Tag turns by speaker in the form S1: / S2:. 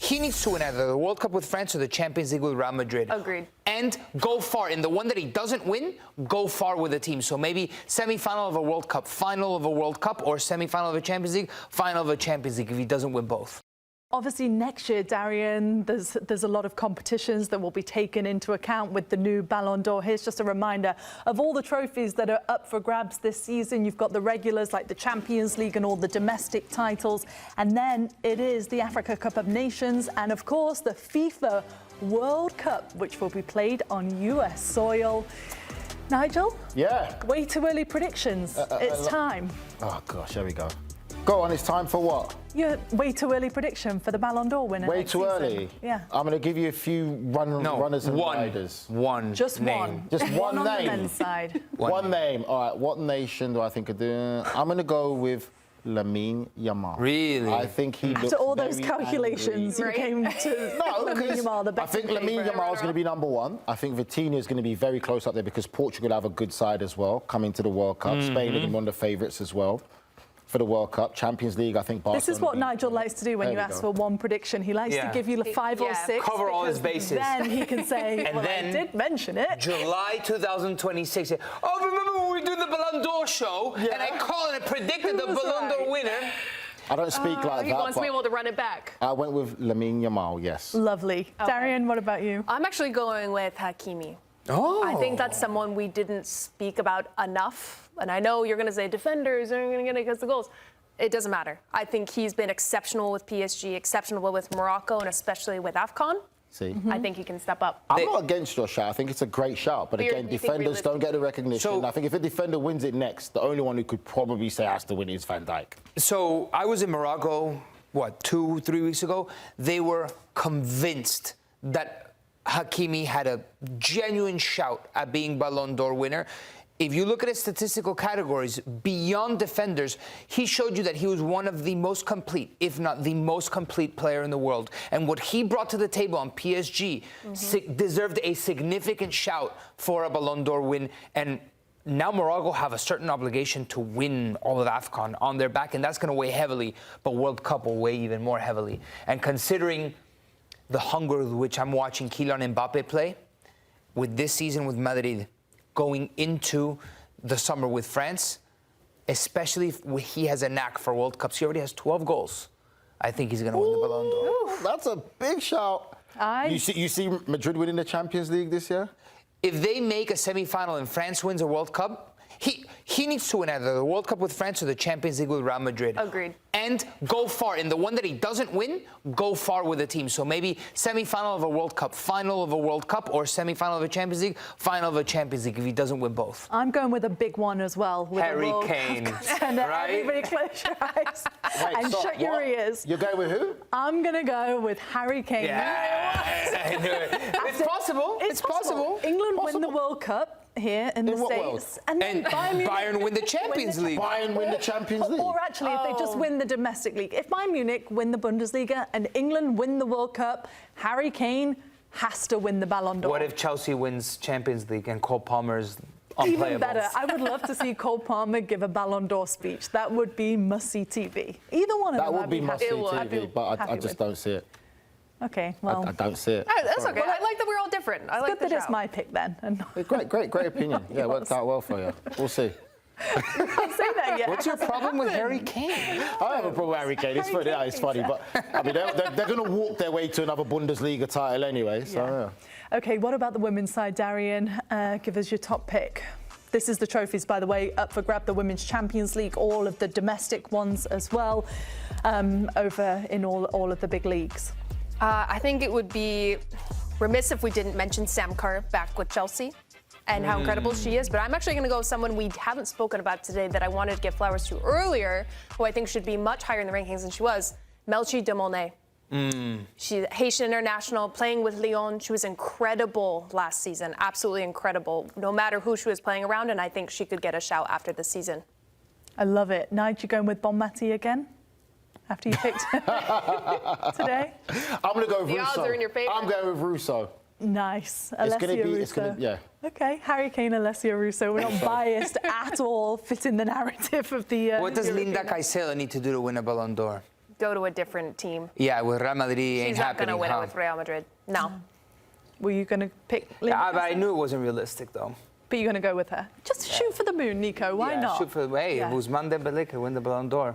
S1: He needs to win either the World Cup with France or the Champions League with Real Madrid.
S2: Agreed.
S1: And go far. In the one that he doesn't win, go far with the team. So maybe semi-final of a World Cup, final of a World Cup, or semi-final of a Champions League, final of a Champions League if he doesn't win both.
S3: Obviously, next year, Darian, there's a lot of competitions that will be taken into account with the new Ballon d'Or. Here's just a reminder of all the trophies that are up for grabs this season. You've got the regulars like the Champions League and all the domestic titles. And then it is the Africa Cup of Nations and, of course, the FIFA World Cup, which will be played on US soil. Nigel?
S4: Yeah.
S3: Way too early predictions. It's time.
S4: Oh, gosh, here we go. Go on, it's time for what?
S3: Your way too early prediction for the Ballon d'Or winner.
S4: Way
S3: next
S4: too
S3: season.
S4: early?
S3: Yeah.
S4: I'm going to give you a few runners and riders.
S3: Just
S1: name.
S3: one.
S4: Just one
S3: on
S4: name.
S3: the men's side.
S4: One name. All right, what nation do I think of doing? I'm going to go with Lamine Yamal.
S1: Really?
S4: I think he looks
S3: After all those
S4: very
S3: calculations,
S4: angry.
S3: you came to Lamine Yamal, the
S4: I
S3: best
S4: think Lamine Yamal is going to be number one. I think Vitinha is going to be very close up there because Portugal have a good side as well coming to the World Cup. Spain are one of the favourites as well for the World Cup. Champions League, I think Barcelona.
S3: This is what Nigel likes to do when you ask for one prediction. He likes to give you the 5 or 6.
S1: Cover all his bases.
S3: Then he can say,
S1: and
S3: well,
S1: then
S3: I did mention it.
S1: July 2026. Oh, remember when we do the Ballon d'Or show and I called and I predicted the Ballon d'Or winner?
S4: I don't speak like that.
S2: He wants to be able to run it back.
S4: I went with Lamine Yamal, yes.
S3: Lovely.
S2: Okay.
S3: Darian, what about you?
S2: I'm actually going with Hakimi.
S1: Oh.
S2: I think that's someone we didn't speak about enough. And I know you're going to say defenders are going to get against the goals. It doesn't matter. I think he's been exceptional with PSG, exceptional with Morocco, and especially with AFCON.
S4: See?
S2: I think he can step up.
S4: I'm not against your shout. I think it's a great shout. But again, defenders don't get the recognition.
S1: So,
S4: I think if a defender wins it next, the only one who could probably say has to win is Van Dijk.
S1: So I was in Morocco, 2-3 weeks ago. They were convinced that Hakimi had a genuine shout at being Ballon d'Or winner. If you look at his statistical categories, beyond defenders, he showed you that he was one of the most complete, if not the most complete player in the world. And what he brought to the table on PSG deserved a significant shout for a Ballon d'Or win. And now Morocco have a certain obligation to win all of AFCON on their back, and that's going to weigh heavily. But World Cup will weigh even more heavily. And considering the hunger with which I'm watching Kylian Mbappé play, with this season with Madrid, going into the summer with France, especially if he has a knack for World Cups. He already has 12 goals. I think he's going to win the Ballon d'Or.
S4: That's a big shout. You see Madrid winning the Champions League this year?
S1: If they make a semi-final and France wins a World Cup, he needs to win either the World Cup with France or the Champions League with Real Madrid.
S2: Agreed.
S1: And go far. In the one that he doesn't win, go far with the team. So maybe semi-final of a World Cup, final of a World Cup, or semi-final of a Champions League, final of a Champions League if he doesn't win both.
S3: I'm going with a big one as well. With
S1: Harry Kane.
S3: And
S1: right?
S3: everybody close your eyes and shut your ears.
S4: You're going with who?
S3: I'm going to go with Harry Kane.
S1: Yeah, I knew it. It's possible. It's possible.
S3: England win the World Cup here in the States.
S1: And Bayern win the Champions League.
S4: Bayern win the Champions League.
S3: Or actually, if they just win the domestic league. If Bayern Munich win the Bundesliga and England win the World Cup, Harry Kane has to win the Ballon d'Or.
S1: What if Chelsea wins Champions League and Cole Palmer's unplayable?
S3: Even better. I would love to see Cole Palmer give a Ballon d'Or speech. That would be must-see TV. Either one of them.
S4: That would be must-see TV, but I just don't see it.
S3: Okay, well.
S4: I don't see it.
S2: Oh, that's okay. I like that we're all different. I like
S3: good that it's my pick then.
S4: Great opinion. Yeah, worked out well for you. We'll see.
S3: You can't say that yet.
S1: What's your problem with Harry Kane?
S4: I have a problem with Harry Kane. It's funny, it's funny, but I mean, they're going to walk their way to another Bundesliga title anyway. So yeah.
S3: Okay, what about the women's side, Darian? Give us your top pick. This is the trophies, by the way, up for grab. The Women's Champions League, all of the domestic ones as well, over in all of the big leagues.
S2: I think it would be remiss if we didn't mention Sam Kerr back with Chelsea and how incredible she is. But I'm actually going to go with someone we haven't spoken about today that I wanted to give flowers to earlier, who I think should be much higher in the rankings than she was, Melchi de Molnay. She's Haitian international, playing with Lyon. She was incredible last season, absolutely incredible, no matter who she was playing around, and I think she could get a shout after the season.
S3: I love it. Nigel, you going with Bon Mati again? After you picked today?
S4: I'm going to go with Russo.
S2: The odds are in your favor.
S4: I'm going with Russo.
S3: Nice.
S4: It's going to be, yeah.
S3: Okay, Harry Kane, Alessia Russo. We're not biased at all, fitting the narrative of the
S1: What does Linda Caicedo need to do to win a Ballon d'Or?
S2: go to a different team.
S1: Yeah, with Real Madrid ain't
S2: She's not going to
S1: happening,
S2: win
S1: huh?
S2: it with Real Madrid. No.
S3: Were you going to pick
S1: Yeah,
S3: Linda
S1: but I
S3: Castro?
S1: knew it wasn't realistic, though.
S3: But you're going to go with her. Just shoot for the moon, Nico. Why
S1: yeah,
S3: not?
S1: shoot for, hey,
S3: Yeah.
S1: Ousmane Dembélé could win the Ballon d'Or.